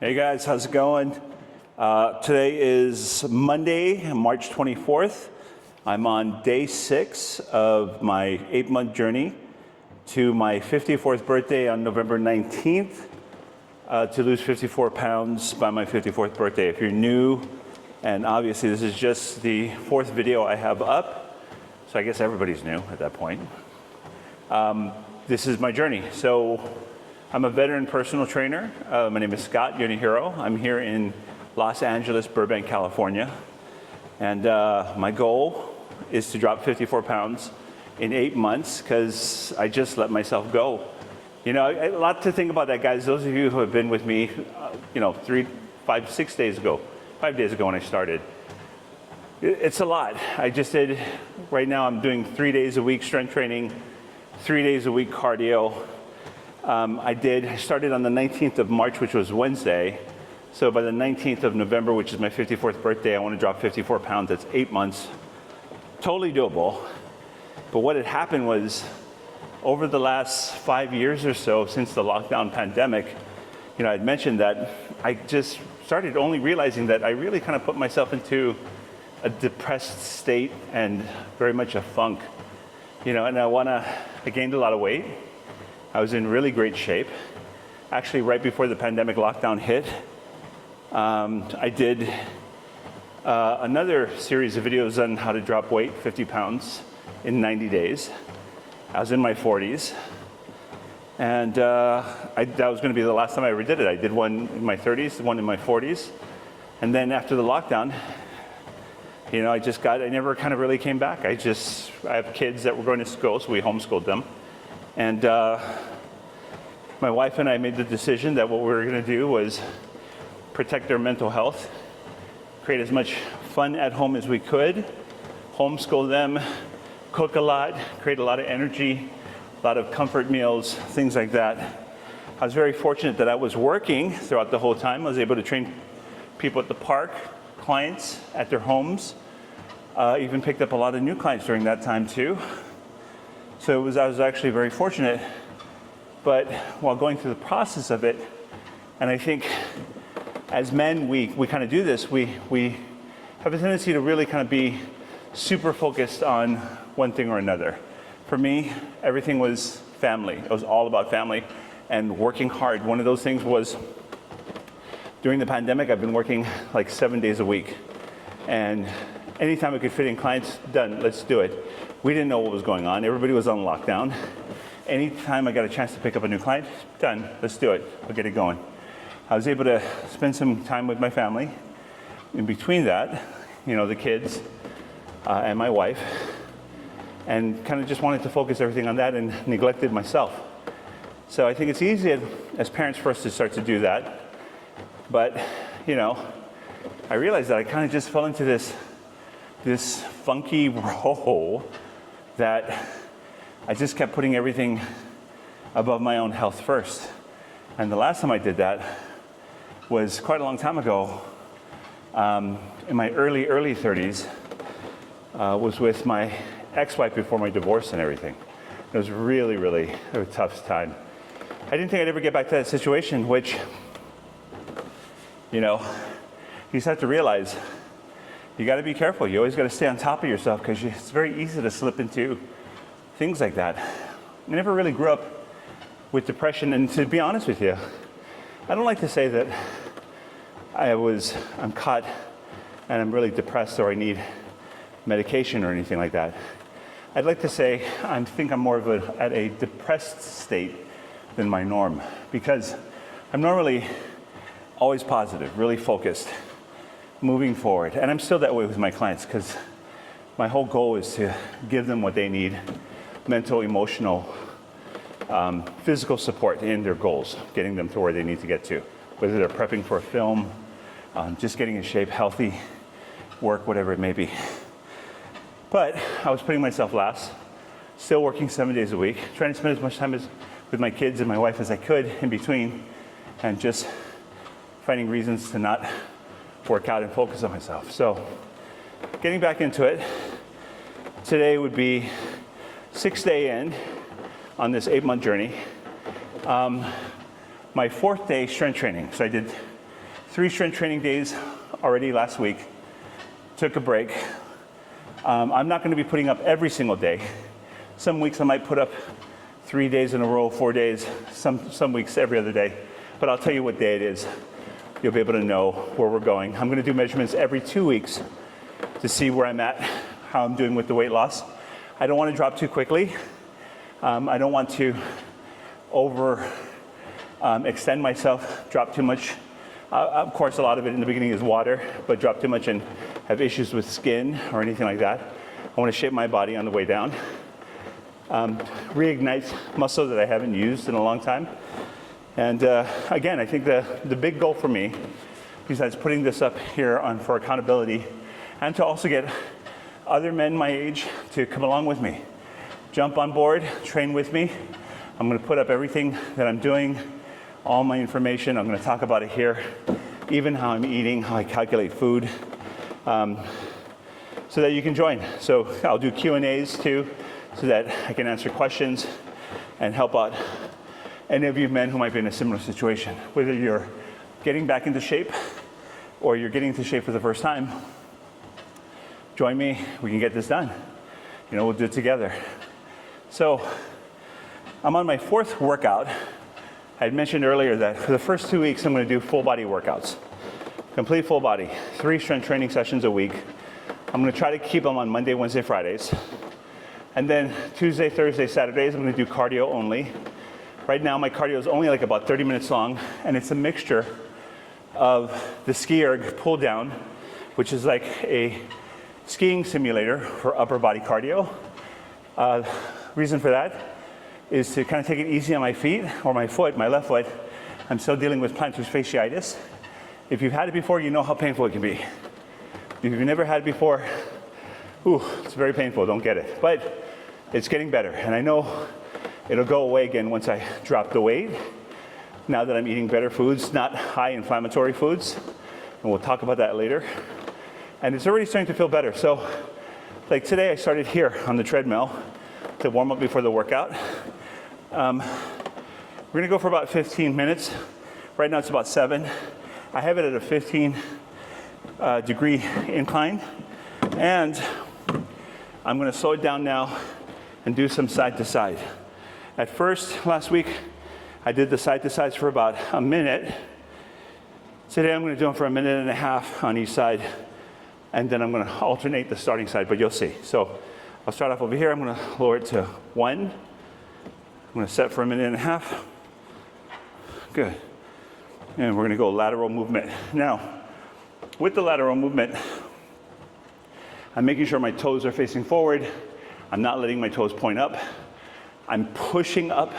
Hey guys, how's it going? Today is Monday, March 24th. I'm on day 6 of my 8-month journey to my 54th birthday on November 19th to lose 54 pounds by my 54th birthday. If you're new, and obviously this is just the 4th video I have up, so I guess everybody's new at that point. This is my journey. So I'm a veteran personal trainer. My name is Scott Yonehiro. I'm here in Los Angeles, Burbank, California. And my goal is to drop 54 pounds in 8 months because I just let myself go. You know, a lot to think about that, guys. Those of you who have been with me, 5 days ago when I started. It's a lot. I just did, right now I'm doing 3 days a week strength training, 3 days a week cardio. I started on the 19th of March, which was Wednesday. So by the 19th of November, which is my 54th birthday, I want to drop 54 pounds. That's 8 months. Totally doable. But what had happened was, over the last 5 years or so, since the lockdown pandemic, I'd mentioned that I just started only realizing that I really kind of put myself into a depressed state and very much a funk. And I gained a lot of weight. I was in really great shape. Actually, right before the pandemic lockdown hit, I did another series of videos on how to drop weight, 50 pounds, in 90 days. I was in my 40s. And that was going to be the last time I ever did it. I did one in my 30s, one in my 40s. And then after the lockdown, I never kind of really came back. I have kids that were going to school, so we homeschooled them. And my wife and I made the decision that what we were going to do was protect their mental health, create as much fun at home as we could, homeschool them, cook a lot, create a lot of energy, a lot of comfort meals, things like that. I was very fortunate that I was working throughout the whole time. I was able to train people at the park, clients at their homes, even picked up a lot of new clients during that time too. So I was actually very fortunate, but while going through the process of it, and I think as men, we kind of do this, we have a tendency to really kind of be super focused on one thing or another. For me, everything was family. It was all about family and working hard. One of those things was, during the pandemic, I've been working like 7 days a week. And anytime I could fit in clients, done, let's do it. We didn't know what was going on. Everybody was on lockdown. Anytime I got a chance to pick up a new client, done, let's do it. We'll get it going. I was able to spend some time with my family. In between that, the kids and my wife, and kind of just wanted to focus everything on that and neglected myself. So I think it's easy as parents for us to start to do that. But, I realized that I kind of just fell into this funky role that I just kept putting everything above my own health first. And the last time I did that was quite a long time ago, in my early 30s, was with my ex-wife before my divorce and everything. It was really, really a tough time. I didn't think I'd ever get back to that situation, which, you just have to realize you got to be careful. You always got to stay on top of yourself because it's very easy to slip into things like that. I never really grew up with depression, and to be honest with you, I don't like to say that I'm caught and I'm really depressed or I need medication or anything like that. I'd like to say I think I'm more of at a depressed state than my norm, because I'm normally always positive, really focused, moving forward. And I'm still that way with my clients because my whole goal is to give them what they need, mental, emotional, physical support in their goals, getting them to where they need to get to, whether they're prepping for a film, just getting in shape, healthy, work, whatever it may be. But I was putting myself last, still working 7 days a week, trying to spend as much time with my kids and my wife as I could in between, and just finding reasons to not work out and focus on myself. So getting back into it, today would be 6th day in on this 8-month journey. My 4th day strength training. So I did 3 strength training days already last week. Took a break. I'm not going to be putting up every single day. Some weeks I might put up 3 days in a row, 4 days, some weeks every other day. But I'll tell you what day it is. You'll be able to know where we're going. I'm going to do measurements every 2 weeks to see where I'm at, how I'm doing with the weight loss. I don't want to drop too quickly. I don't want to extend myself, drop too much. Of course, a lot of it in the beginning is water, but drop too much and have issues with skin or anything like that. I want to shape my body on the way down. Reignite muscle that I haven't used in a long time. And again, I think the big goal for me, besides putting this up here for accountability, and to also get other men my age to come along with me. Jump on board, train with me. I'm going to put up everything that I'm doing, all my information. I'm going to talk about it here, even how I'm eating, how I calculate food, so that you can join. So I'll do Q&As too, so that I can answer questions and help out any of you men who might be in a similar situation. Whether you're getting back into shape or you're getting into shape for the first time, join me, we can get this done. You know, we'll do it together. So I'm on my 4th workout. I had mentioned earlier that for the first 2 weeks, I'm going to do full body workouts. Complete full body, 3 strength training sessions a week. I'm going to try to keep them on Monday, Wednesday, Fridays. And then Tuesday, Thursday, Saturdays, I'm going to do cardio only. Right now, my cardio is only like about 30 minutes long, and it's a mixture of the ski erg pull down, which is like a skiing simulator for upper body cardio. Reason for that is to kind of take it easy on my feet or my foot, my left foot. I'm still dealing with plantar fasciitis. If you've had it before, you know how painful it can be. If you've never had it before, it's very painful, don't get it. But it's getting better, and I know it'll go away again once I drop the weight. Now that I'm eating better foods, not high inflammatory foods, and we'll talk about that later. And it's already starting to feel better. So, like today I started here on the treadmill to warm up before the workout. We're gonna go for about 15 minutes. Right now it's about 7. I have it at a 15 degree incline. And I'm gonna slow it down now and do some side to side. At first, last week, I did the side to sides for about a minute. Today I'm gonna do them for a minute and a half on each side, and then I'm gonna alternate the starting side, but you'll see. So I'll start off over here. I'm gonna lower it to 1. I'm gonna set for a minute and a half. Good. And we're gonna go lateral movement. Now, with the lateral movement, I'm making sure my toes are facing forward. I'm not letting my toes point up. I'm pushing up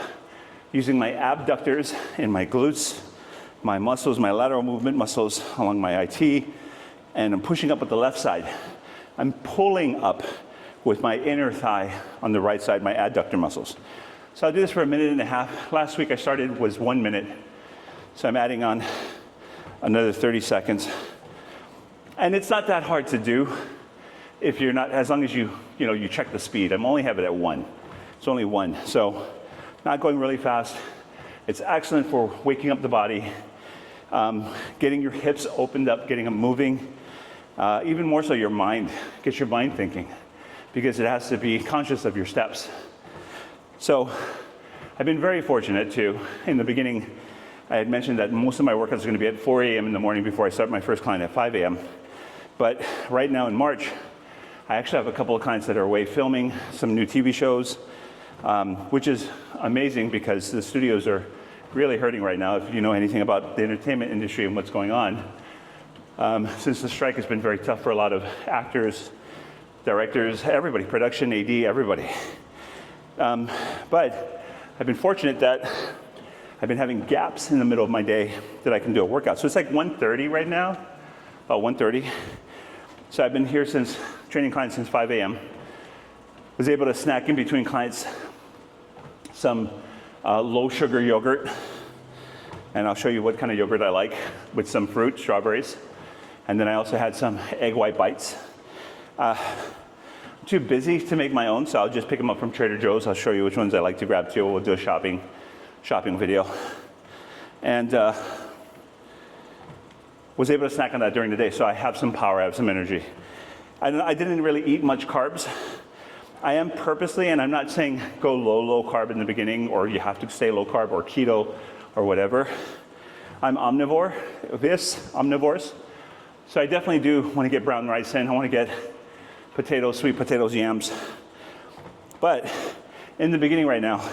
using my abductors and my glutes, my muscles, my lateral movement muscles along my IT, and I'm pushing up with the left side. I'm pulling up with my inner thigh on the right side, my adductor muscles. So I'll do this for a minute and a half. Last week I started was 1 minute. So I'm adding on another 30 seconds. And it's not that hard to do if you're not, as long as you check the speed. I'm only have it at 1. It's only 1. So not going really fast. It's excellent for waking up the body, getting your hips opened up, getting them moving. Even more so your mind, get your mind thinking, because it has to be conscious of your steps. So I've been very fortunate too. In the beginning, I had mentioned that most of my workouts are going to be at 4 a.m. in the morning before I start my first client at 5 a.m. But right now in March, I actually have a couple of clients that are away filming some new TV shows, which is amazing because the studios are really hurting right now. If you know anything about the entertainment industry and what's going on, since the strike has been very tough for a lot of actors, directors, everybody, production, AD, everybody. But I've been fortunate that I've been having gaps in the middle of my day that I can do a workout. So it's like 1:30 right now, about 1:30. So I've been here since, training clients since 5 a.m. Was able to snack in between clients some low sugar yogurt. And I'll show you what kind of yogurt I like with some fruit, strawberries. And then I also had some egg white bites. I'm too busy to make my own, so I'll just pick them up from Trader Joe's. I'll show you which ones I like to grab too. We'll do a shopping video. And was able to snack on that during the day. So I have some power, I have some energy. I didn't really eat much carbs. I am purposely, and I'm not saying go low carb in the beginning, or you have to stay low carb or keto or whatever. I'm omnivores. So I definitely do want to get brown rice in. I want to get potatoes, sweet potatoes, yams. But in the beginning right now,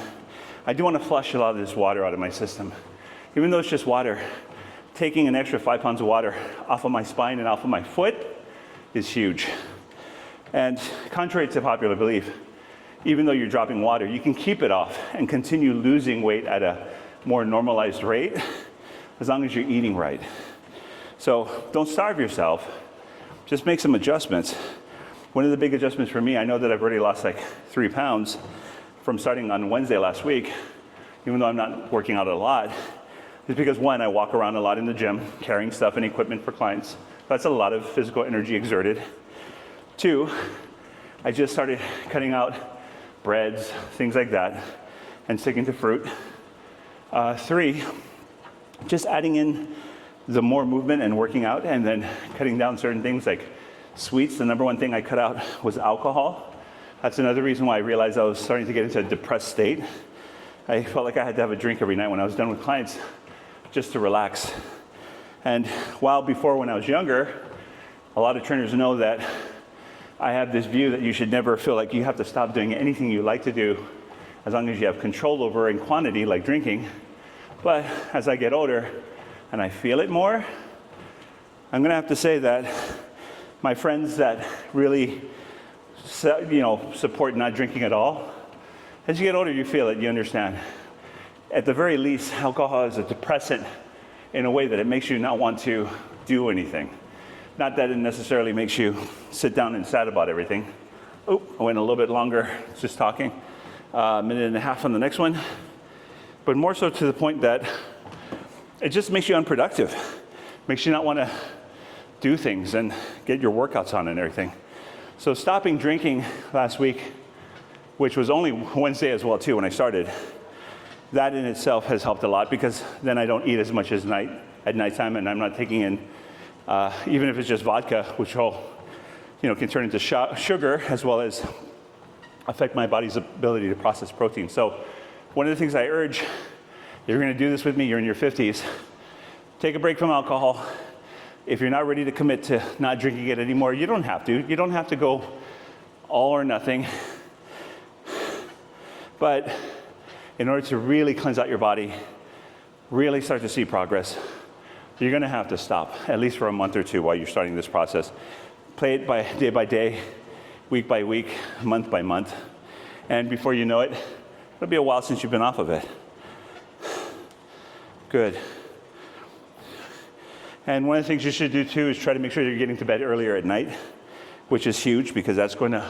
I do want to flush a lot of this water out of my system. Even though it's just water, taking an extra 5 pounds of water off of my spine and off of my foot is huge. And contrary to popular belief, even though you're dropping water, you can keep it off and continue losing weight at a more normalized rate as long as you're eating right. So don't starve yourself, just make some adjustments. One of the big adjustments for me, I know that I've already lost like 3 pounds from starting on Wednesday last week, even though I'm not working out a lot, is because one, I walk around a lot in the gym, carrying stuff and equipment for clients. That's a lot of physical energy exerted. 2, I just started cutting out breads, things like that, and sticking to fruit. 3, just adding in the more movement and working out, and then cutting down certain things like sweets. The number one thing I cut out was alcohol. That's another reason why I realized I was starting to get into a depressed state. I felt like I had to have a drink every night when I was done with clients just to relax. And while before, when I was younger, a lot of trainers know that I have this view that you should never feel like you have to stop doing anything you like to do as long as you have control over in quantity, like drinking. But as I get older and I feel it more, I'm gonna have to say that my friends that really support not drinking at all, as you get older, you feel it, you understand. At the very least, alcohol is a depressant in a way that it makes you not want to do anything. Not that it necessarily makes you sit down and sad about everything. Oh, I went a little bit longer just talking. A minute and a half on the next one. But more so to the point that it just makes you unproductive. Makes you not want to do things and get your workouts on and everything. So stopping drinking last week, which was only Wednesday as well too when I started, that in itself has helped a lot, because then I don't eat as much at nighttime, and I'm not taking in, even if it's just vodka, which can turn into sugar, as well as affect my body's ability to process protein. So one of the things I urge, you're gonna do this with me, you're in your 50s, take a break from alcohol. If you're not ready to commit to not drinking it anymore, you don't have to. You don't have to go all or nothing. But in order to really cleanse out your body, really start to see progress, you're gonna have to stop, at least for a month or two while you're starting this process. Play it by day, week by week, month by month. And before you know it, it'll be a while since you've been off of it. Good. And one of the things you should do too is try to make sure you're getting to bed earlier at night, which is huge, because that's going to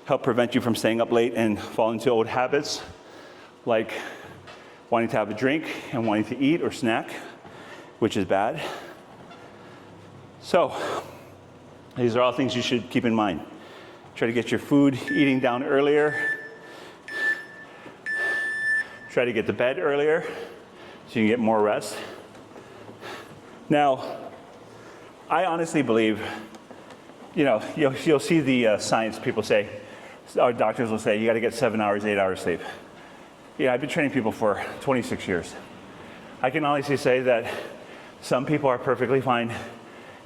help prevent you from staying up late and falling into old habits, like wanting to have a drink and wanting to eat or snack, which is bad. So these are all things you should keep in mind. Try to get your food eating down earlier. Try to get to bed earlier so you can get more rest. Now, I honestly believe, you'll see the science people say, our doctors will say, you gotta get 7 hours, 8 hours sleep. Yeah, I've been training people for 26 years. I can honestly say that some people are perfectly fine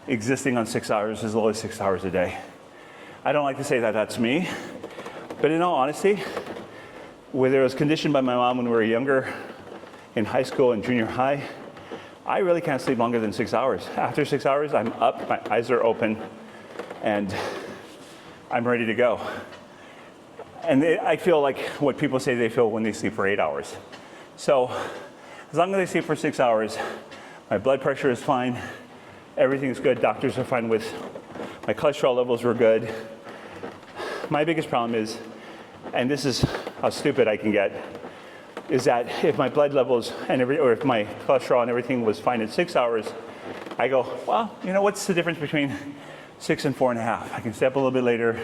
existing on 6 hours, as low as 6 hours a day. I don't like to say that that's me, but in all honesty, whether it was conditioned by my mom when we were younger, in high school and junior high, I really can't sleep longer than 6 hours. After 6 hours, I'm up, my eyes are open, and I'm ready to go. And I feel like what people say they feel when they sleep for 8 hours. So as long as I sleep for 6 hours, my blood pressure is fine, everything's good, doctors are fine with, my cholesterol levels were good. My biggest problem is, and this is how stupid I can get, is that if my blood levels or if my cholesterol and everything was fine at 6 hours, I go, well, what's the difference between 6 and 4.5? I can stay up a little bit later,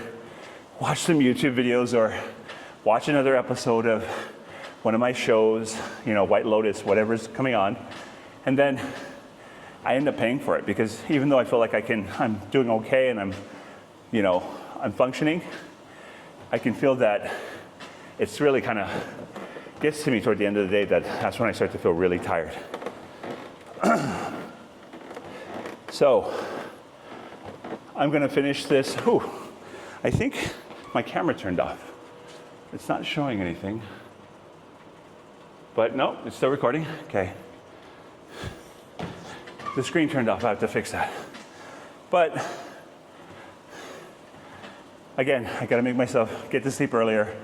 watch some YouTube videos, or watch another episode of one of my shows, White Lotus, whatever's coming on. And then I end up paying for it, because even though I feel like I'm doing okay and I'm functioning, I can feel that it's really kind of gets to me toward the end of the day that's when I start to feel really tired. So I'm going to finish this. Whew, I think my camera turned off. It's not showing anything. But no, it's still recording. Okay. The screen turned off. I have to fix that. But again, I got to make myself get to sleep earlier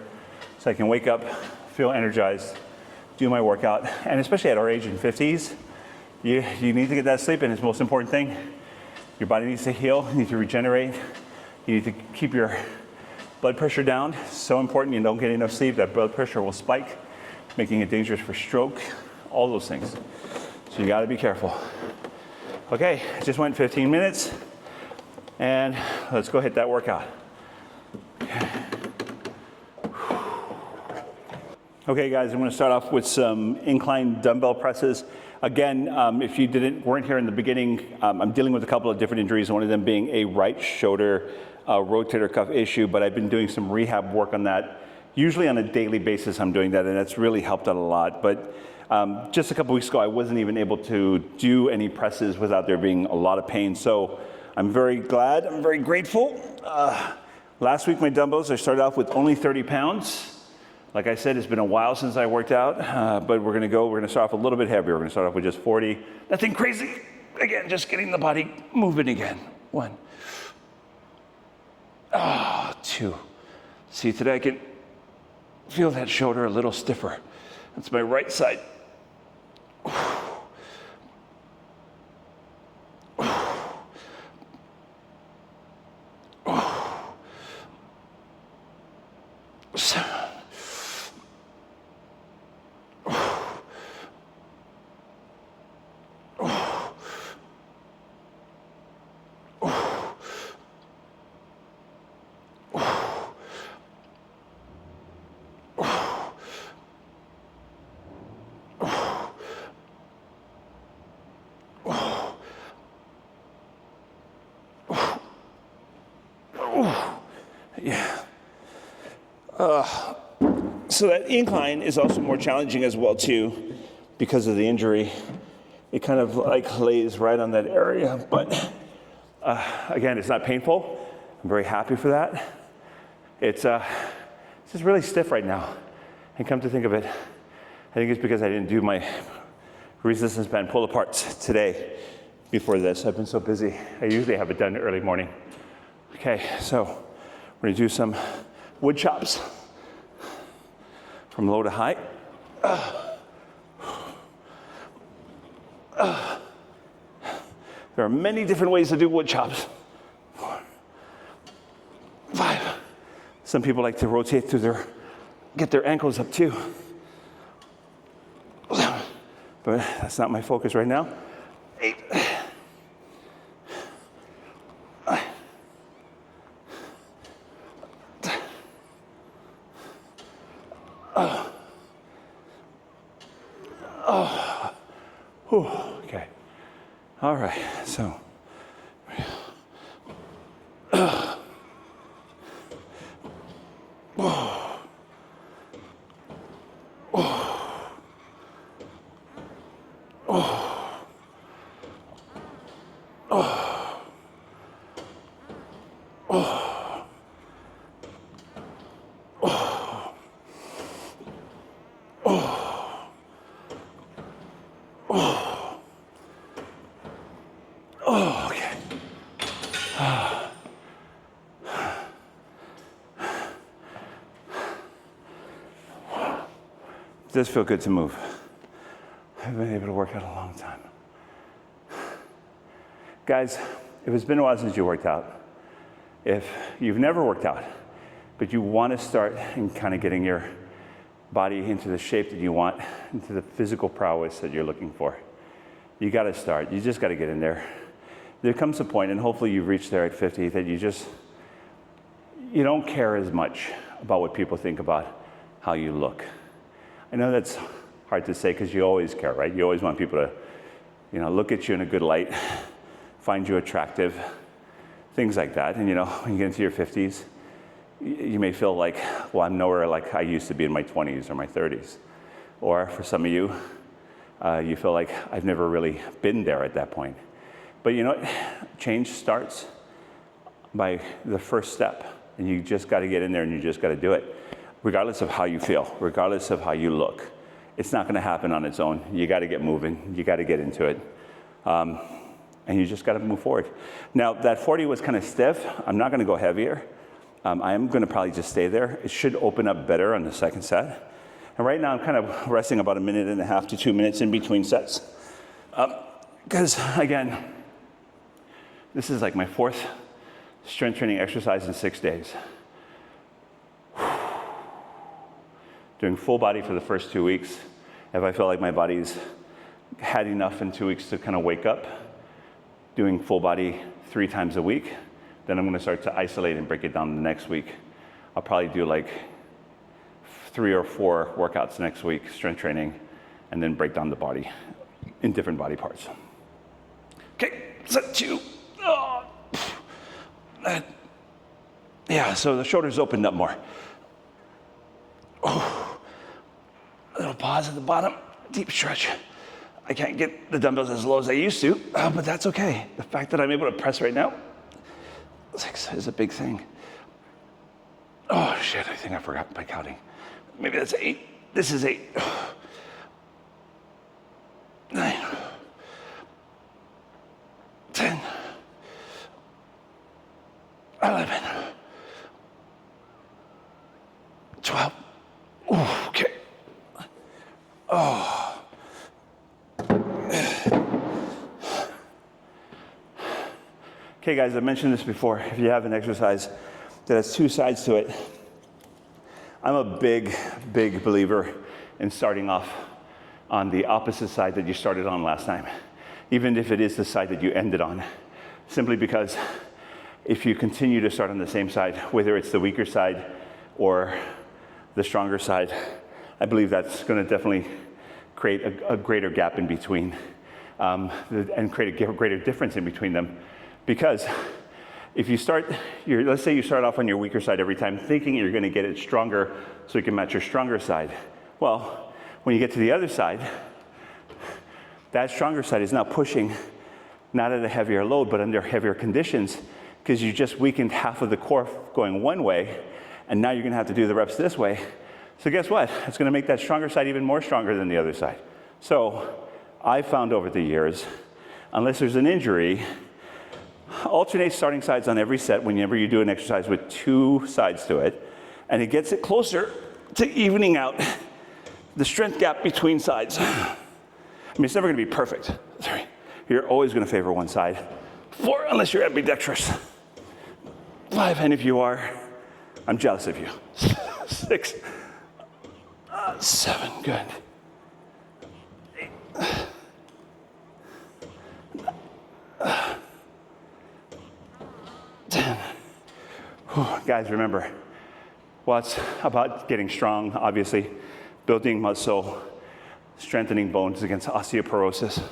so I can wake up, feel energized, do my workout. And especially at our age in 50s, you need to get that sleep, and it's the most important thing. Your body needs to heal, you need to regenerate, you need to keep your blood pressure down. It's so important. You don't get enough sleep, that blood pressure will spike, making it dangerous for stroke, all those things. So you gotta be careful. Okay, I just went 15 minutes, and let's go hit that workout. Okay guys, I'm gonna start off with some incline dumbbell presses. Again, if you weren't here in the beginning, I'm dealing with a couple of different injuries, one of them being a right shoulder rotator cuff issue, but I've been doing some rehab work on that. Usually on a daily basis I'm doing that, and that's really helped out a lot. But just a couple weeks ago I wasn't even able to do any presses without there being a lot of pain. So I'm very glad, I'm very grateful. Last week my dumbbells, I started off with only 30 pounds. Like I said, it's been a while since I worked out, but we're gonna start off a little bit heavier. We're gonna start off with just 40. Nothing crazy. Again, just getting the body moving again. 1. 2. See, today I can feel that shoulder a little stiffer. That's my right side. Yeah. So that incline is also more challenging as well too, because of the injury. It kind of like lays right on that area, but again, it's not painful. I'm very happy for that. It's just really stiff right now. And come to think of it, I think it's because I didn't do my resistance band pull aparts today before this. I've been so busy. I usually have it done early morning. Okay, so we're gonna do some wood chops from low to high. There are many different ways to do wood chops. 4, 5. Some people like to rotate through get their ankles up too. But that's not my focus right now. 8. Okay. All right. So. It does feel good to move. I've been able to work out a long time. Guys, if it's been a while since you worked out, if you've never worked out, but you want to start and kind of getting your body into the shape that you want, into the physical prowess that you're looking for, you got to start. You just got to get in there. There comes a point, and hopefully you've reached there at 50, that you don't care as much about what people think about how you look. I know that's hard to say because you always care, right? You always want people to look at you in a good light, find you attractive, things like that. And when you get into your 50s, you may feel like, well, I'm nowhere like I used to be in my 20s or my 30s. Or for some of you, you feel like I've never really been there at that point. But change starts by the first step. And you just got to get in there and you just got to do it. Regardless of how you feel, regardless of how you look. It's not going to happen on its own. You got to get moving. You got to get into it. And you just got to move forward. Now, that 40 was kind of stiff. I'm not going to go heavier. I am going to probably just stay there. It should open up better on the second set. And right now, I'm kind of resting about 1.5 minutes to 2 minutes in between sets. Because, again, this is like my 4th strength training exercise in 6 days. Doing full body for the first 2 weeks. If I feel like my body's had enough in 2 weeks to kind of wake up, doing full body 3 times a week, then I'm going to start to isolate and break it down the next week. I'll probably do like 3 or 4 workouts next week, strength training, and then break down the body in different body parts. Okay, set 2. Oh. Yeah, so the shoulders opened up more. Oh. A little pause at the bottom, deep stretch. I can't get the dumbbells as low as I used to, but that's okay. The fact that I'm able to press right now, 6 is a big thing. Oh shit, I think I forgot by counting. Maybe that's 8. This is 8. 9. 10. 11. 12. Ooh, okay. Oh. Okay, guys, I mentioned this before. If you have an exercise that has 2 sides to it, I'm a big, big believer in starting off on the opposite side that you started on last time, even if it is the side that you ended on, simply because if you continue to start on the same side, whether it's the weaker side or the stronger side, I believe that's going to definitely create a greater gap in between and create a greater difference in between them. Because if you let's say you start off on your weaker side every time, thinking you're going to get it stronger so you can match your stronger side. Well, when you get to the other side, that stronger side is now pushing not at a heavier load, but under heavier conditions, because you just weakened half of the core going one way, and now you're going to have to do the reps this way. So guess what? It's going to make that stronger side even more stronger than the other side. So I found over the years, unless there's an injury, alternate starting sides on every set whenever you do an exercise with 2 sides to it, and it gets it closer to evening out the strength gap between sides. I mean, it's never going to be perfect. Sorry. You're always going to favor one side. 4, unless you're ambidextrous. 5, and if you are, I'm jealous of you. 6, 7, good. 8. 10. Guys, remember, well, it's about getting strong, obviously, building muscle, strengthening bones against osteoporosis.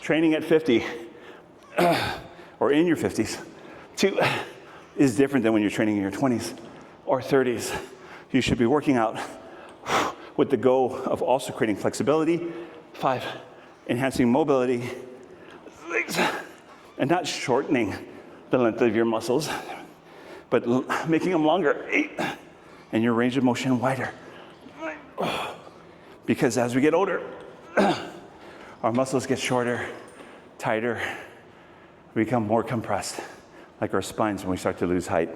Training at 50, or in your 50s, is different than when you're training in your 20s or 30s. You should be working out with the goal of also creating flexibility. 5, enhancing mobility. 6, and not shortening the length of your muscles, but making them longer. 8, and your range of motion wider. Because as we get older, our muscles get shorter, tighter, we become more compressed, like our spines when we start to lose height.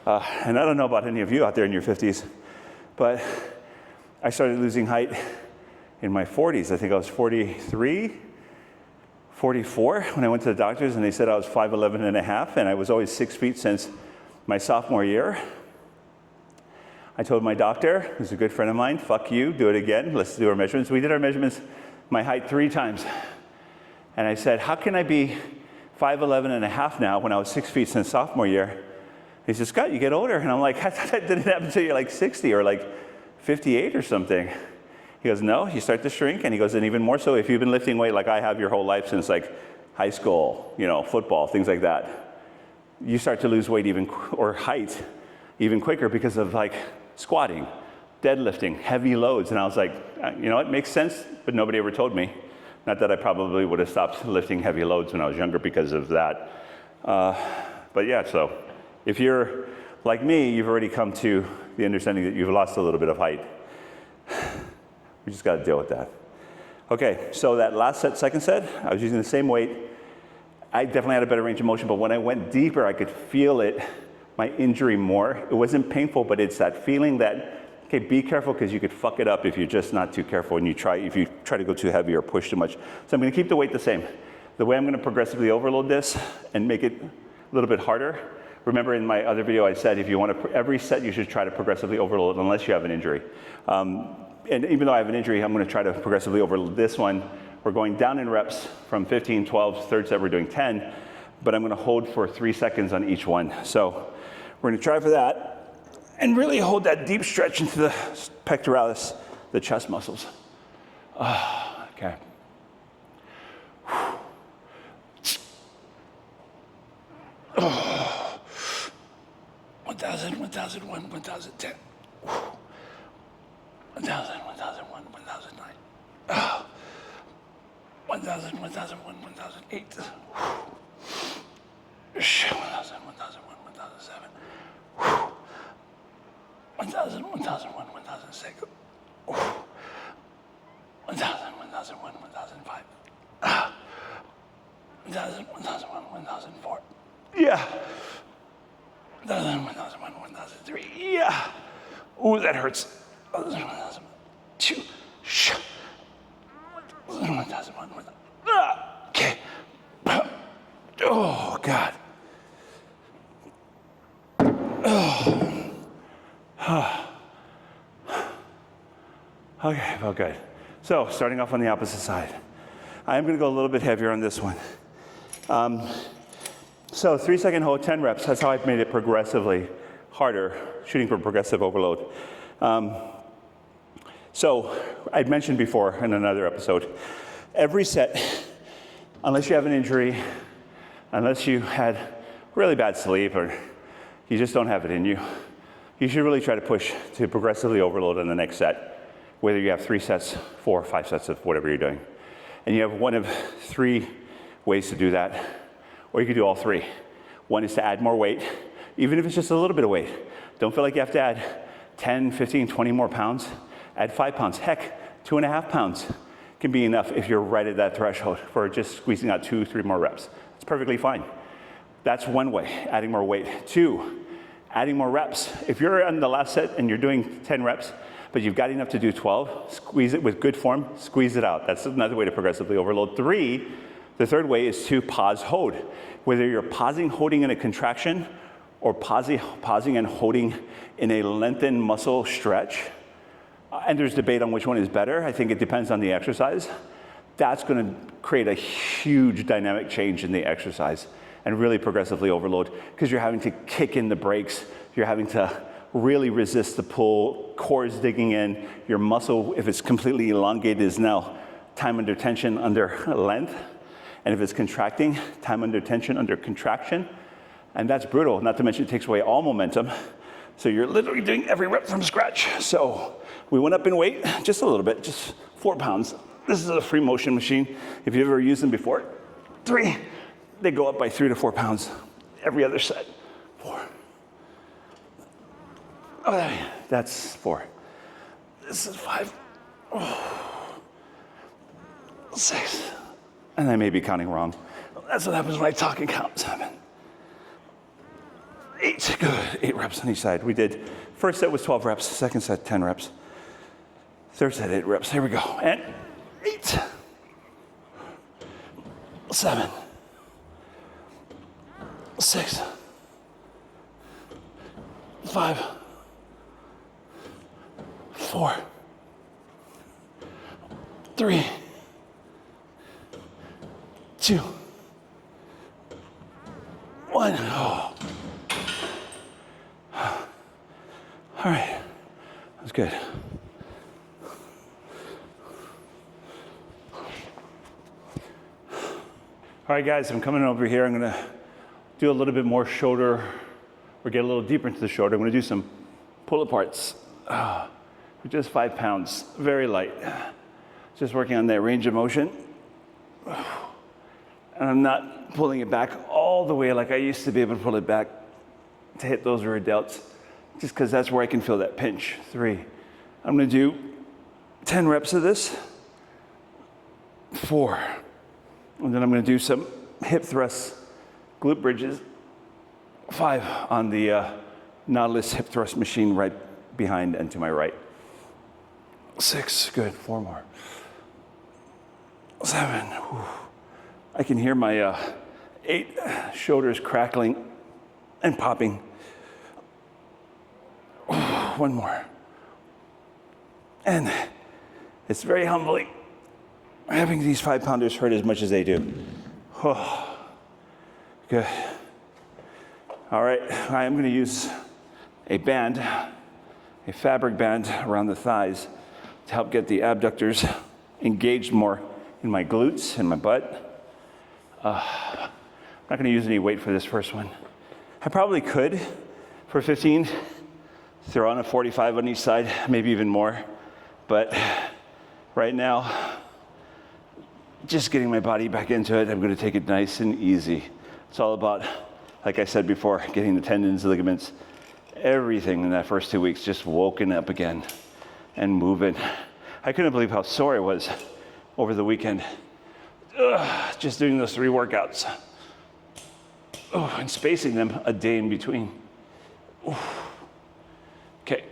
And I don't know about any of you out there in your 50s, but I started losing height in my 40s. I think I was 43, 44 when I went to the doctors, and they said I was 5'11 and a half, and I was always 6 feet since my sophomore year. I told my doctor, who's a good friend of mine, fuck you, do it again, let's do our measurements. We did our measurements, my height 3 times. And I said, how can I be 5'11 and a half now when I was 6 feet since sophomore year? He said, Scott, you get older. And I'm like, I thought that didn't happen until you're like 60 or like 58 or something. He goes, no, you start to shrink. And he goes, and even more so if you've been lifting weight like I have your whole life since like high school, football, things like that, you start to lose weight or height even quicker because of like squatting, deadlifting, heavy loads. And I was like, it makes sense, but nobody ever told me. Not that I probably would have stopped lifting heavy loads when I was younger because of that. But yeah, so if you're like me, you've already come to the understanding that you've lost a little bit of height. We just got to deal with that. Okay, so that last set, second set, I was using the same weight. I definitely had a better range of motion, but when I went deeper, I could feel it, my injury more. It wasn't painful, but it's that feeling that, okay, be careful because you could fuck it up if you're just not too careful and if you try to go too heavy or push too much. So I'm going to keep the weight the same. The way I'm going to progressively overload this and make it a little bit harder. Remember in my other video I said if you want to, every set you should try to progressively overload unless you have an injury. And even though I have an injury, I'm going to try to progressively overload this one. We're going down in reps from 15, 12, third set we're doing 10, but I'm going to hold for 3 seconds on each one. So we're going to try for that and really hold that deep stretch into the pectoralis, the chest muscles. Okay. 1,000, 1,001, 1,010. 1,000, 1,001, 1,009. 1,000, 1,001, 1,008. 1,000, 1,001, 1,007. 1,000, 1,001, 1,006. 1,000, 1,001, 1,005. 1,000, 1,001, 1,004. Yeah. 1,000, 1,001, 1,003. Yeah. Ooh, that hurts. 1,000, 1,002. 1,001, 1,000. Okay. Oh, God. Okay, felt good. So, starting off on the opposite side. I am going to go a little bit heavier on this one. So 3-second hold, 10 reps. That's how I've made it progressively harder, shooting for progressive overload. So I'd mentioned before in another episode, every set, unless you have an injury, unless you had really bad sleep or you just don't have it in you, you should really try to push to progressively overload on the next set, whether you have 3 sets, 4 or 5 sets of whatever you're doing. And you have one of 3 ways to do that. Or you could do all 3. One is to add more weight, even if it's just a little bit of weight. Don't feel like you have to add 10, 15, 20 more pounds. Add 5 pounds. Heck, 2.5 pounds can be enough if you're right at that threshold for just squeezing out 2, 3 more reps. It's perfectly fine. That's one way, adding more weight. 2, adding more reps. If you're on the last set and you're doing 10 reps, but you've got enough to do 12, squeeze it with good form, squeeze it out. That's another way to progressively overload. 3, the third way is to pause, hold. Whether you're pausing, holding in a contraction, or pausing and holding in a lengthened muscle stretch, and there's debate on which one is better. I think it depends on the exercise. That's going to create a huge dynamic change in the exercise and really progressively overload because you're having to kick in the brakes. You're having to really resist the pull, core is digging in. Your muscle, if it's completely elongated, is now time under tension under length. And if it's contracting, time under tension under contraction. And that's brutal, not to mention it takes away all momentum. So you're literally doing every rep from scratch. So we went up in weight just a little bit, just 4 pounds. This is a free motion machine. If you've ever used them before, 3, they go up by 3 to 4 pounds every other set. 4. Oh, that's 4. This is 5. Oh. 6. And I may be counting wrong. That's what happens when I talk and count. 7. 8. Good. 8 reps on each side. We did, first set was 12 reps, second set 10 reps. Third set 8 reps. Here we go. And 8. 7. 6. 5. 4. 3. 2. 1. Oh. All right. That's good. All right, guys, I'm coming over here. I'm gonna do a little bit more shoulder, or get a little deeper into the shoulder. I'm gonna do some pull-aparts with just 5 pounds, very light. Just working on that range of motion. And I'm not pulling it back all the way like I used to be able to pull it back to hit those rear delts, just because that's where I can feel that pinch. 3. I'm gonna do 10 reps of this. 4. And then I'm gonna do some hip thrusts, glute bridges. 5 on the Nautilus hip thrust machine right behind and to my right. 6, good, 4 more. 7, whew. I can hear my 8 shoulders crackling and popping. 1 more. And it's very humbling having these 5-pounders hurt as much as they do. Oh, good. All right, I am gonna use a band, a fabric band around the thighs to help get the abductors engaged more in my glutes and my butt. I'm not gonna use any weight for this first one. I probably could for 15, throw on a 45 on each side, maybe even more. But right now, just getting my body back into it, I'm gonna take it nice and easy. It's all about, like I said before, getting the tendons, ligaments, everything in that first 2 weeks just woken up again and moving. I couldn't believe how sore I was over the weekend. Just doing those 3 workouts. And spacing them a day in between. Okay.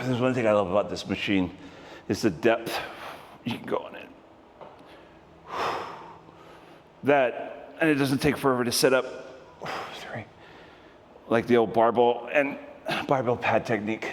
There's one thing I love about this machine is the depth you can go on it. That, and it doesn't take forever to set up. 3. Like the old barbell and barbell pad technique.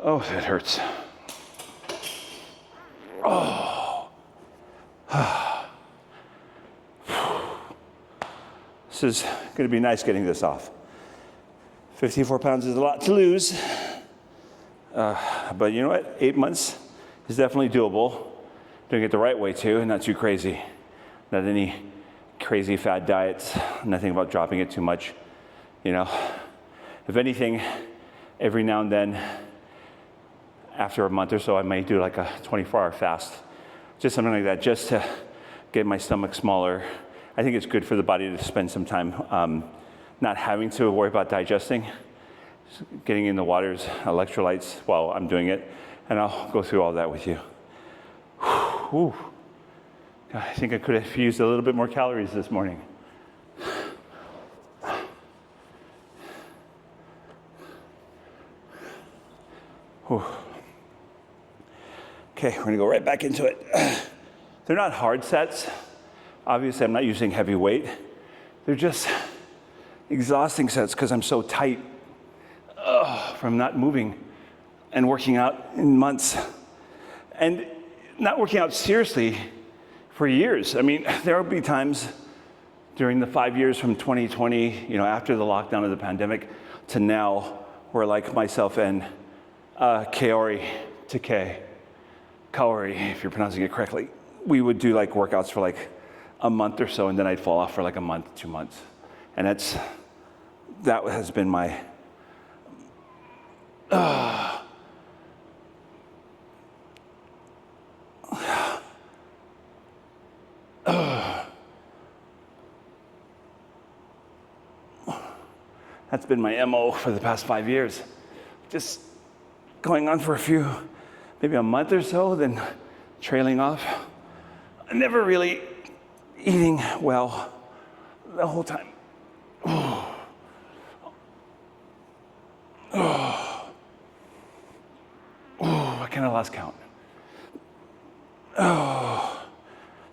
Oh, that hurts. Oh. This is going to be nice getting this off. 54 pounds is a lot to lose. But you know what? 8 months is definitely doable. Doing it the right way too, and not too crazy. Not any crazy fad diets. Nothing about dropping it too much. You know, if anything, every now and then, after a month or so, I may do like a 24-hour fast. Just something like that, just to get my stomach smaller. I think it's good for the body to spend some time not having to worry about digesting, just getting in the waters, electrolytes while I'm doing it, and I'll go through all that with you. Whew. God, I think I could have used a little bit more calories this morning. Whew. Okay, we're gonna go right back into it. They're not hard sets. Obviously, I'm not using heavy weight. They're just exhausting sets because I'm so tight from not moving and working out in months. And not working out seriously for years. I mean, there will be times during the 5 years from 2020, you know, after the lockdown of the pandemic to now, where like myself and Kaori, if you're pronouncing it correctly, we would do like workouts for like a month or so, and then I'd fall off for like a month, 2 months. And that has been my, that's been my MO for the past 5 years. Just going on for maybe a month or so, then trailing off. I never really eating well the whole time. I kind of lost count.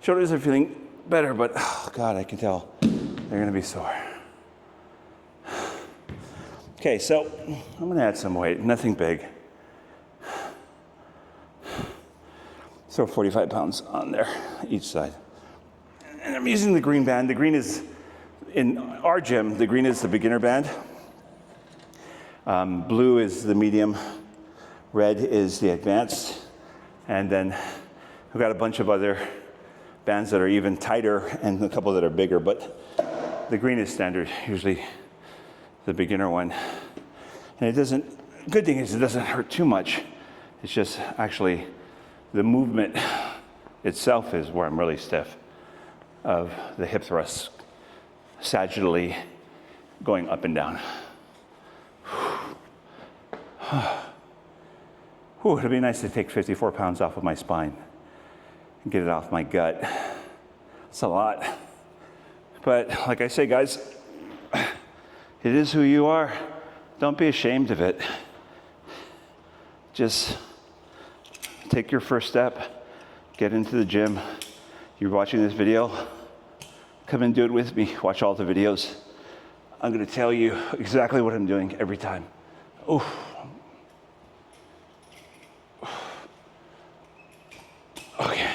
Shoulders are feeling better, but oh God, I can tell they're gonna be sore. Okay, so I'm gonna add some weight, nothing big. Throw 45 pounds on there, each side. And I'm using the green band. The green is, in our gym, the green is the beginner band. Blue is the medium. Red is the advanced. And then I've got a bunch of other bands that are even tighter and a couple that are bigger, but the green is standard, usually the beginner one. And it doesn't, good thing is it doesn't hurt too much. It's just actually the movement itself is where I'm really stiff, of the hip thrusts sagittally going up and down. Whew, it'd be nice to take 54 pounds off of my spine and get it off my gut. It's a lot. But like I say, guys, it is who you are. Don't be ashamed of it. Just take your first step, get into the gym. You're watching this video, come and do it with me. Watch all the videos. I'm gonna tell you exactly what I'm doing every time. Oof. Okay.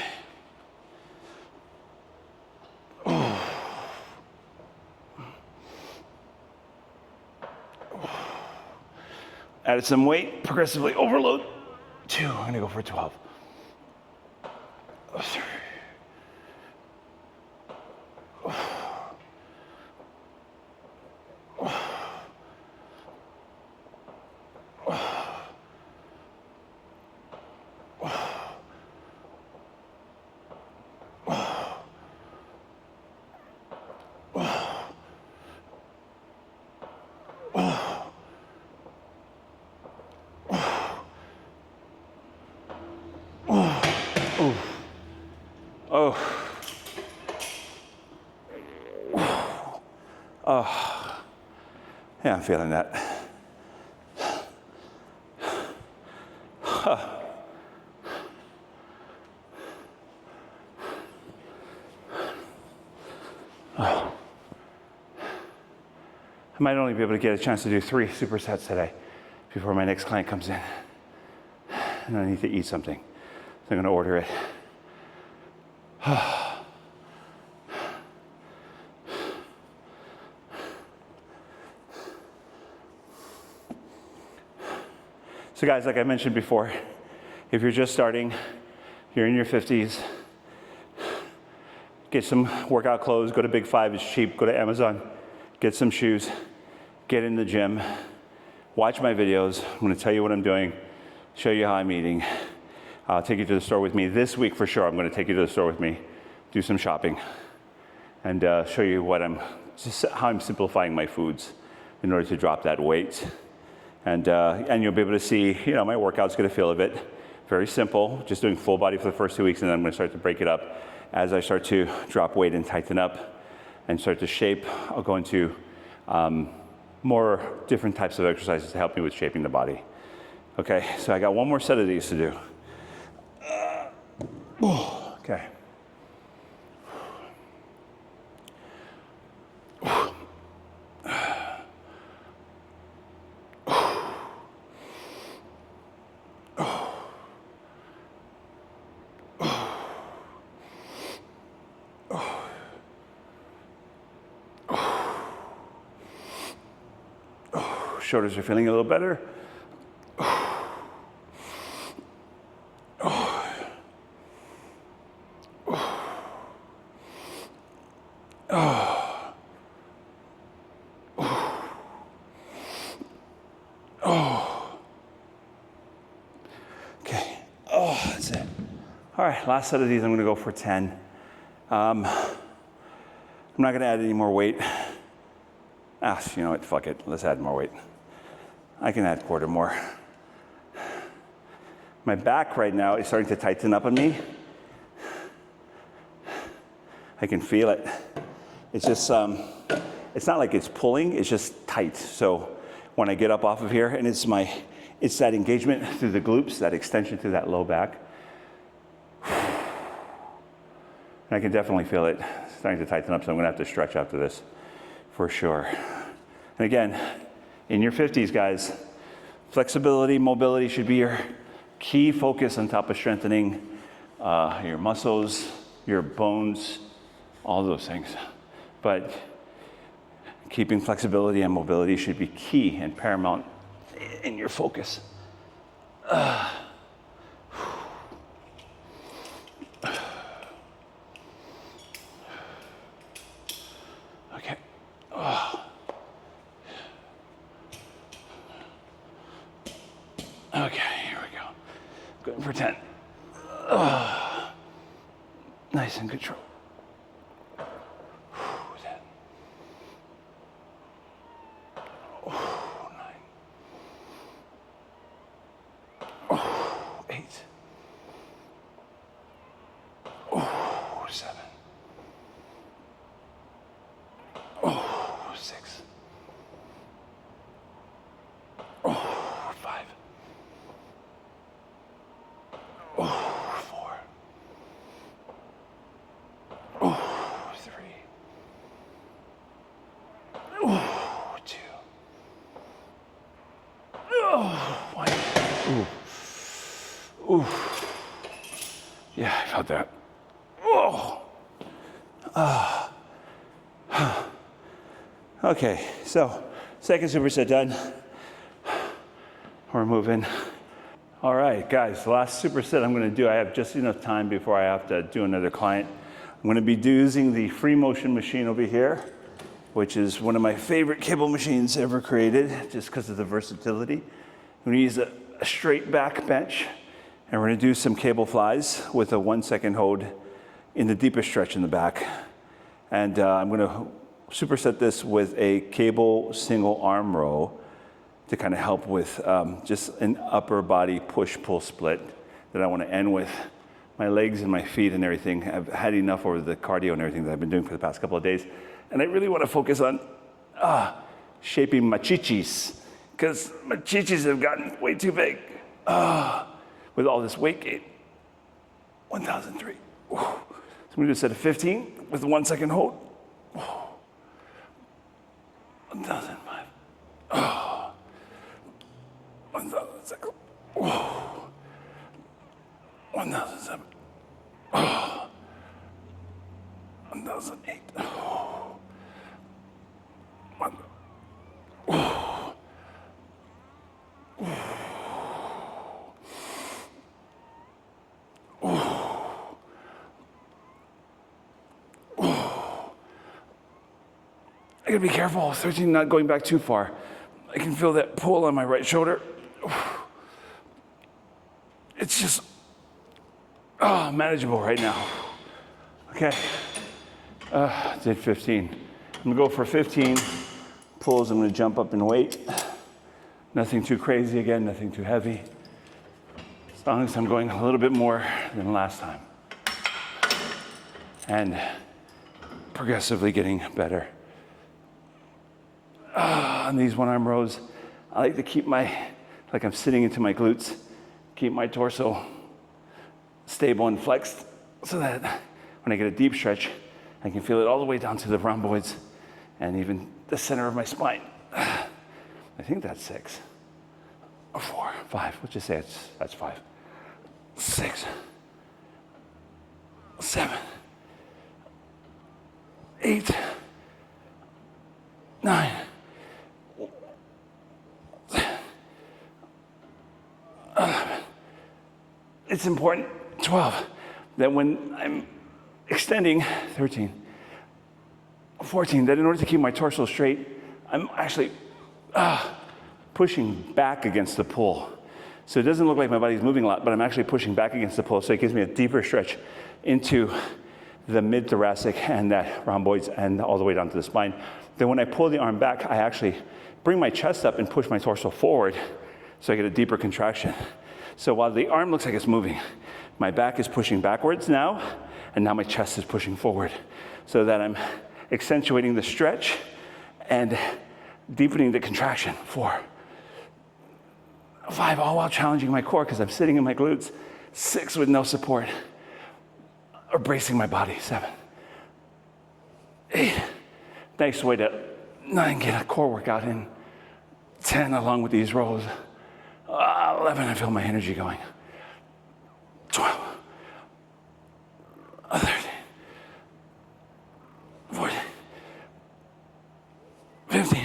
Added some weight, progressively overload. 2, I'm gonna go for 12. 3. Yeah, I'm feeling that. I might only be able to get a chance to do 3 supersets today before my next client comes in. And I need to eat something. So I'm going to order it. So guys, like I mentioned before, if you're just starting, you're in your 50s, get some workout clothes, go to Big 5, it's cheap, go to Amazon, get some shoes, get in the gym, watch my videos. I'm gonna tell you what I'm doing, show you how I'm eating. I'll take you to the store with me. This week for sure, I'm gonna take you to the store with me, do some shopping, and show you how I'm simplifying my foods in order to drop that weight. And you'll be able to see, my workout's gonna feel a bit very simple, just doing full body for the first 2 weeks, and then I'm gonna start to break it up as I start to drop weight and tighten up and start to shape. I'll go into more different types of exercises to help me with shaping the body. Okay, so I got one more set of these to do. Okay. Shoulders are feeling a little better. Okay. That's it. All right, last set of these, I'm gonna go for 10. I'm not gonna add any more weight. You know what, fuck it, let's add more weight. I can add a quarter more. My back right now is starting to tighten up on me. I can feel it. It's just, it's not like it's pulling, it's just tight. So when I get up off of here, and it's that engagement through the glutes, that extension through that low back. And I can definitely feel it starting to tighten up, so I'm gonna have to stretch after this for sure. And again, in your 50s, guys, flexibility, mobility should be your key focus on top of strengthening your muscles, your bones, all those things. But keeping flexibility and mobility should be key and paramount in your focus. Okay. Okay, here we go. Going for 10. Nice and control. 10. 9. 8. 7. 6. 5. 4. 3. 2. 1. Ooh. Yeah, I felt that. Okay, so second superset done. We're moving. All right, guys, the last superset I'm gonna do, I have just enough time before I have to do another client. I'm gonna be using the free motion machine over here, which is one of my favorite cable machines ever created, just because of the versatility. I'm gonna use a straight back bench, and we're gonna do some cable flies with a 1 second hold in the deepest stretch in the back. And I'm gonna superset this with a cable single arm row to kind of help with just an upper body push-pull split that I want to end with. My legs and my feet and everything, I've had enough over the cardio and everything that I've been doing for the past couple of days. And I really want to focus on shaping my chichis, because my chichis have gotten way too big with all this weight gain. 1,003. So I'm going to do a set of 15 with a 1 second hold. 1,005. 1,006. 1,007. 1,008. I gotta be careful, 13 not going back too far. I can feel that pull on my right shoulder. It's just manageable right now. Okay, did 15. I'm gonna go for 15 pulls. I'm gonna jump up in weight. Nothing too crazy again, nothing too heavy. As long as I'm going a little bit more than last time. And progressively getting better. On these one arm rows, I like to keep like I'm sitting into my glutes, keep my torso stable and flexed so that when I get a deep stretch, I can feel it all the way down to the rhomboids and even the center of my spine. I think that's 6 or 4, 5. Let's just say that's 5. 6, 7, 8, 9. It's important, 12, that when I'm extending, 13, 14, that in order to keep my torso straight, I'm actually pushing back against the pull. So it doesn't look like my body's moving a lot, but I'm actually pushing back against the pull, so it gives me a deeper stretch into the mid-thoracic and that rhomboids and all the way down to the spine. Then when I pull the arm back, I actually bring my chest up and push my torso forward so I get a deeper contraction. So while the arm looks like it's moving, my back is pushing backwards now, And now my chest is pushing forward so that I'm accentuating the stretch and deepening the contraction. 4, 5, all while challenging my core because I'm sitting in my glutes. 6 with no support or bracing my body. 7, 8, nice way to 9, get a core workout in. 10, along with these rows. 11, I feel my energy going. 12, 13, 14, 15.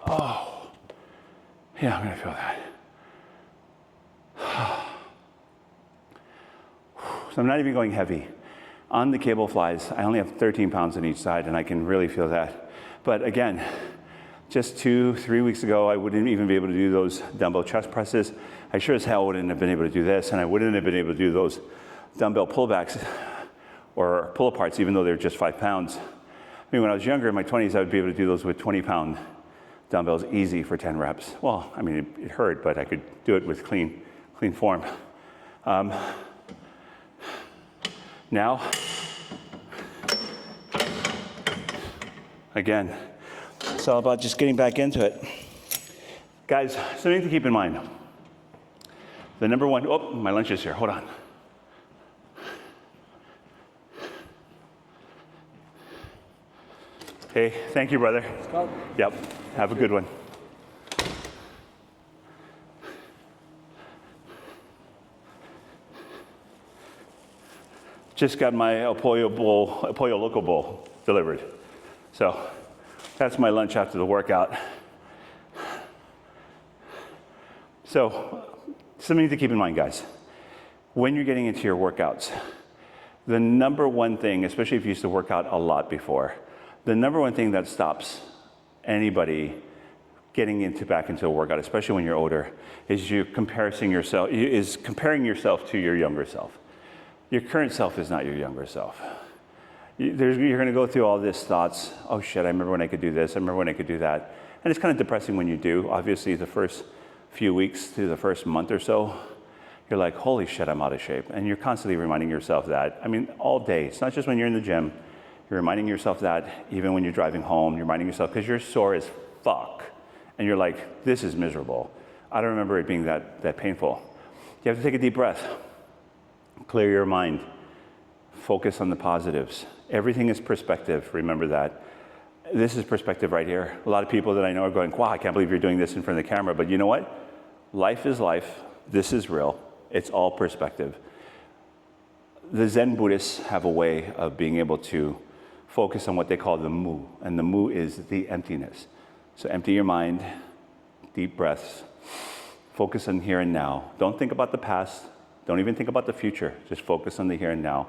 Oh, yeah, I'm gonna feel that. So I'm not even going heavy. On the cable flies, I only have 13 pounds on each side, and I can really feel that. But again, just 2-3 weeks ago, I wouldn't even be able to do those dumbbell chest presses. I sure as hell wouldn't have been able to do this, and I wouldn't have been able to do those dumbbell pullbacks or pull-aparts, even though they're just 5 pounds. I mean, when I was younger, in my 20s, I would be able to do those with 20-pound dumbbells easy for 10 reps. Well, I mean, it hurt, but I could do it with clean form. Now, again, it's all about just getting back into it. Guys, something to keep in mind. The number one, oh, my lunch is here, hold on. Hey, thank you, brother. Scott. Yep, have a good one. Just got my El Pollo Loco bowl delivered. So that's my lunch after the workout. So something to keep in mind, guys. When you're getting into your workouts, the number one thing, especially if you used to work out a lot before, the number one thing that stops anybody getting back into a workout, especially when you're older, is comparing yourself to your younger self. Your current self is not your younger self. You're going to go through all these thoughts. Oh shit, I remember when I could do this. I remember when I could do that. And it's kind of depressing when you do. Obviously, the first few weeks to the first month or so, you're like, holy shit, I'm out of shape. And you're constantly reminding yourself that. I mean, all day. It's not just when you're in the gym. You're reminding yourself that even when you're driving home. You're reminding yourself because you're sore as fuck. And you're like, this is miserable. I don't remember it being that painful. You have to take a deep breath. Clear your mind. Focus on the positives. Everything is perspective. Remember that. This is perspective right here. A lot of people that I know are going, wow, I can't believe you're doing this in front of the camera. But you know what? Life is life. This is real. It's all perspective. The Zen Buddhists have a way of being able to focus on what they call the mu. And the mu is the emptiness. So empty your mind, deep breaths. Focus on here and now. Don't think about the past. Don't even think about the future. Just focus on the here and now.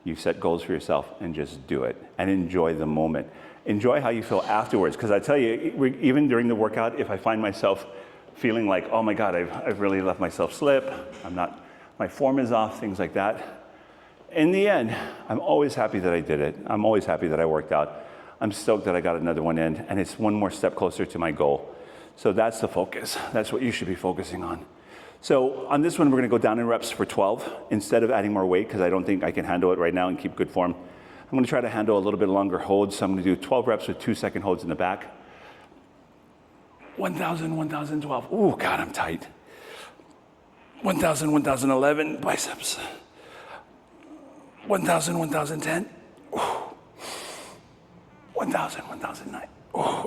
You set goals for yourself and just do it. And enjoy the moment. Enjoy how you feel afterwards. Because I tell you, even during the workout, if I find myself feeling like, oh my God, I've really let myself slip. My form is off, things like that. In the end, I'm always happy that I did it. I'm always happy that I worked out. I'm stoked that I got another one in. And it's one more step closer to my goal. So that's the focus. That's what you should be focusing on. So on this one, we're going to go down in reps for 12 instead of adding more weight because I don't think I can handle it right now and keep good form. I'm going to try to handle a little bit longer holds. So I'm going to do 12 reps with 2-second holds in the back. 1,000, 1,012. Ooh, God, I'm tight. 1,000, 1,011 biceps. 1,000, 1,010. 1,000, 1,009.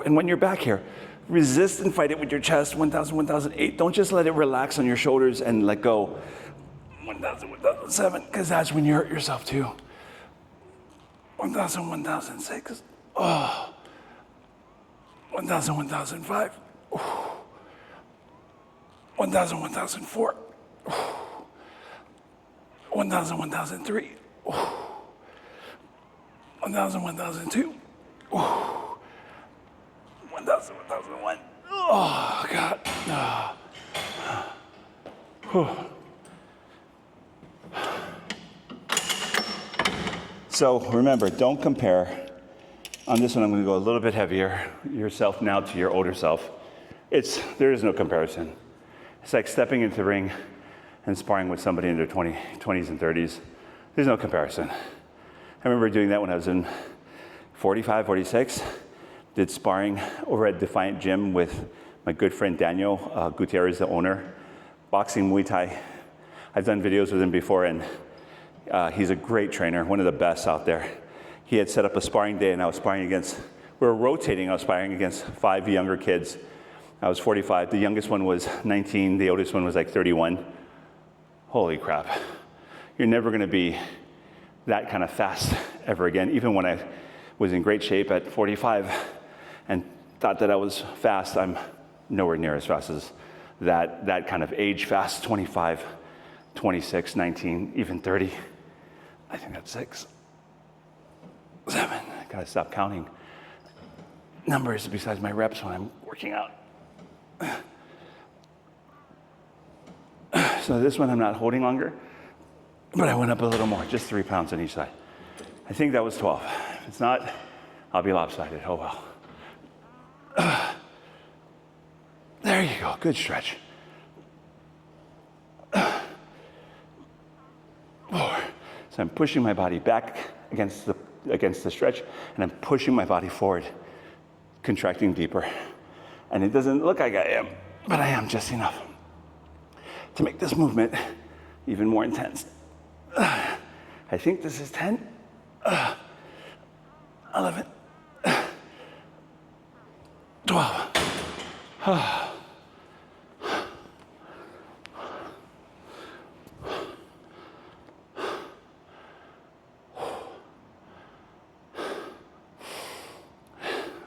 And when you're back here, resist and fight it with your chest. 1,000, 1,008. Don't just let it relax on your shoulders and let go. 1,000, 1,007, because that's when you hurt yourself too. 1,000, 1,006. 1,000, 1,005. 1,000, 1,004. 1,000, 1,003. 1,000, 1,002. 1,000, 1,001. Oh, God. So remember, don't compare. On this one, I'm going to go a little bit heavier. Yourself now to your older self. There is no comparison. It's like stepping into the ring and sparring with somebody in their 20s and 30s. There's no comparison. I remember doing that when I was in 45, 46. Did sparring over at Defiant Gym with my good friend Daniel Gutierrez, the owner. Boxing, Muay Thai. I've done videos with him before, and he's a great trainer, one of the best out there. He had set up a sparring day, and I was sparring against, we were rotating, I was sparring against 5 younger kids. I was 45, the youngest one was 19, the oldest one was like 31. Holy crap. You're never gonna be that kind of fast ever again. Even when I was in great shape at 45 and thought that I was fast, I'm nowhere near as fast as that kind of age fast, 25, 26, 19, even 30. I think that's 6, 7, I gotta stop counting numbers besides my reps when I'm working out. So this one I'm not holding longer, but I went up a little more, just 3 pounds on each side. I think that was 12. If it's not, I'll be lopsided, oh well. There you go, good stretch. 4. So I'm pushing my body back against the stretch, and I'm pushing my body forward, contracting deeper. And it doesn't look like I am, but I am just enough to make this movement even more intense. I think this is 10, 11, 12.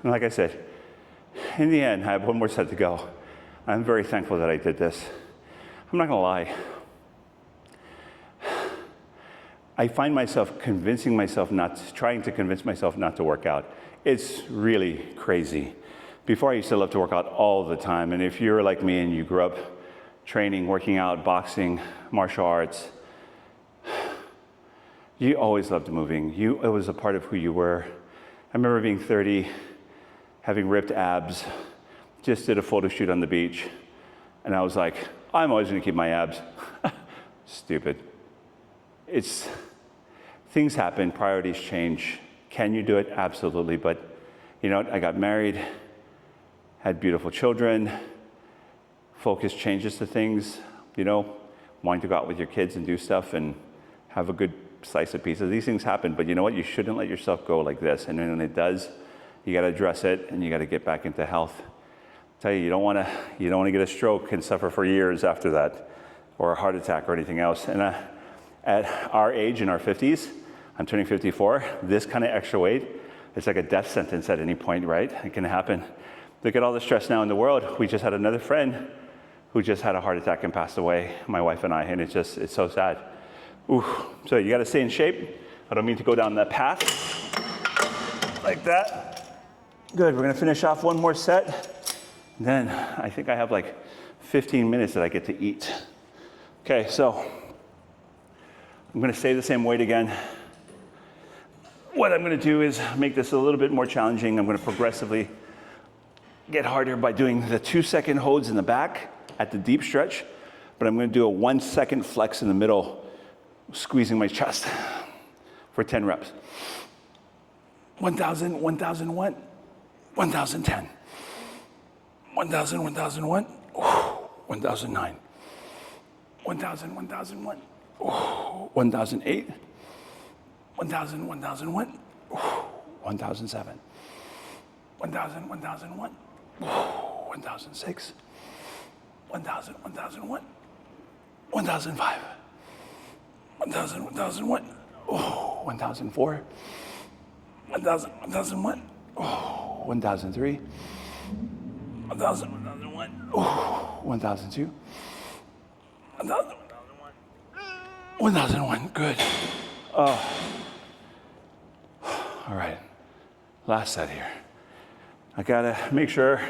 And like I said, in the end, I have one more set to go. I'm very thankful that I did this. I'm not gonna lie. I find myself trying to convince myself not to work out. It's really crazy. Before I used to love to work out all the time. And if you're like me and you grew up training, working out, boxing, martial arts, you always loved moving. It was a part of who you were. I remember being 30, having ripped abs, just did a photo shoot on the beach. And I was like, I'm always gonna keep my abs. Stupid. Things happen, priorities change. Can you do it? Absolutely, but you know what? I got married, had beautiful children, focus changes to things, you know, wanting to go out with your kids and do stuff and have a good slice of pizza. These things happen, but you know what? You shouldn't let yourself go like this. And then when it does, you gotta address it and you gotta get back into health. I tell you, you don't wanna get a stroke and suffer for years after that, or a heart attack or anything else. And at our age, in our 50s, I'm turning 54, this kind of extra weight, it's like a death sentence at any point, right? It can happen. Look at all the stress now in the world. We just had another friend who just had a heart attack and passed away, my wife and I, and it's so sad. Ooh. So you gotta stay in shape. I don't mean to go down that path like that. Good, we're gonna finish off one more set. Then I think I have like 15 minutes that I get to eat. Okay, so I'm gonna stay the same weight again. What I'm gonna do is make this a little bit more challenging. I'm gonna progressively get harder by doing the 2-second holds in the back at the deep stretch, but I'm gonna do a 1-second flex in the middle, squeezing my chest for 10 reps. 1,000, 1,001, 1,010, 1,000, 1,001, 1,009, 1,000, 1,001, 1,008, 1,000, 1,001, 1,007, 1,000, 1,001, 1,006, 1,000, 1,001, 1,005, 1,000, 1,001, 1,004, 1,000, 1,001, 1,003, 1,000, 1,001, 1,002, 1,000, 1,001, good. All right, last set here. I gotta make sure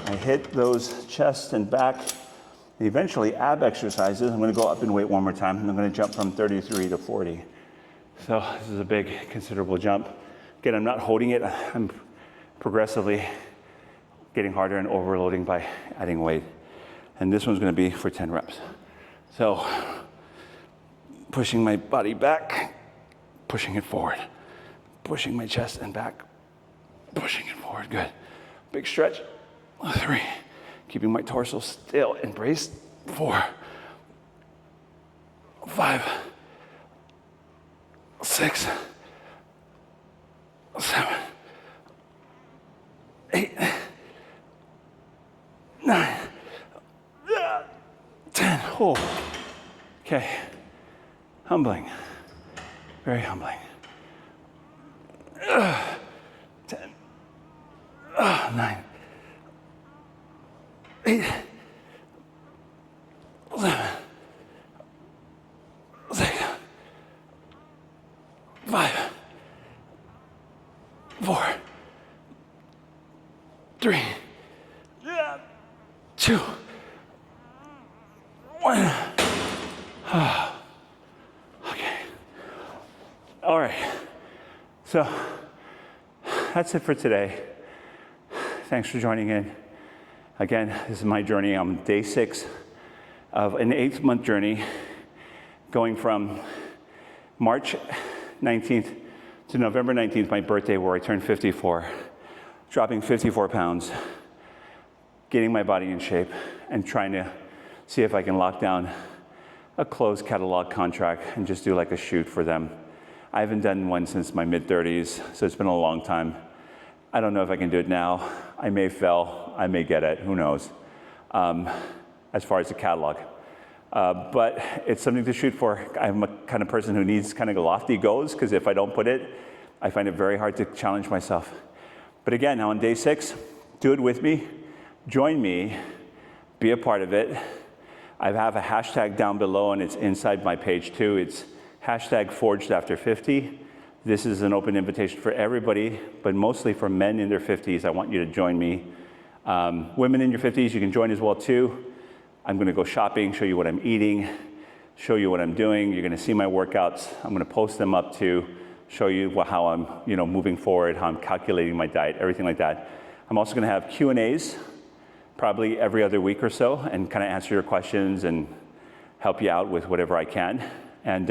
I hit those chest and back, and eventually ab exercises. I'm gonna go up in weight one more time, and I'm gonna jump from 33 to 40. So this is a big, considerable jump. Again, I'm not holding it. I'm progressively getting harder and overloading by adding weight. And this one's gonna be for 10 reps. So, pushing my body back, pushing it forward, pushing my chest and back, pushing it forward, good. Big stretch, 3. Keeping my torso still and braced, 4, 5, 6, 7, 8, 9, 10. Oh, okay. Humbling, very humbling. 10, 9, 8, 7, 6, 5, 4, 3, 2, 1. Okay. All right. So that's it for today. Thanks for joining in. Again, this is my journey. I'm day 6 of an 8-month journey, going from March 19th to November 19th, my birthday, where I turned 54, dropping 54 pounds, getting my body in shape, and trying to see if I can lock down a closed catalog contract and just do like a shoot for them. I haven't done one since my mid-30s, so it's been a long time. I don't know if I can do it now. I may fail, I may get it, who knows, as far as the catalog. But it's something to shoot for. I'm a kind of person who needs kind of lofty goals, because if I don't put it, I find it very hard to challenge myself. But again, now on day 6, do it with me, join me, be a part of it. I have a hashtag down below, and it's inside my page too. It's hashtag forged after 50. This is an open invitation for everybody, but mostly for men in their 50s. I want you to join me. Women in your 50s, you can join as well too. I'm gonna go shopping, show you what I'm eating, show you what I'm doing. You're gonna see my workouts. I'm gonna post them up too, show you how I'm moving forward, how I'm calculating my diet, everything like that. I'm also gonna have Q&As probably every other week or so, and kind of answer your questions and help you out with whatever I can. And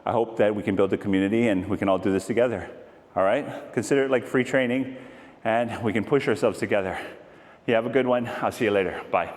I hope that we can build a community and we can all do this together, all right? Consider it like free training, and we can push ourselves together. You have a good one. I'll see you later. Bye.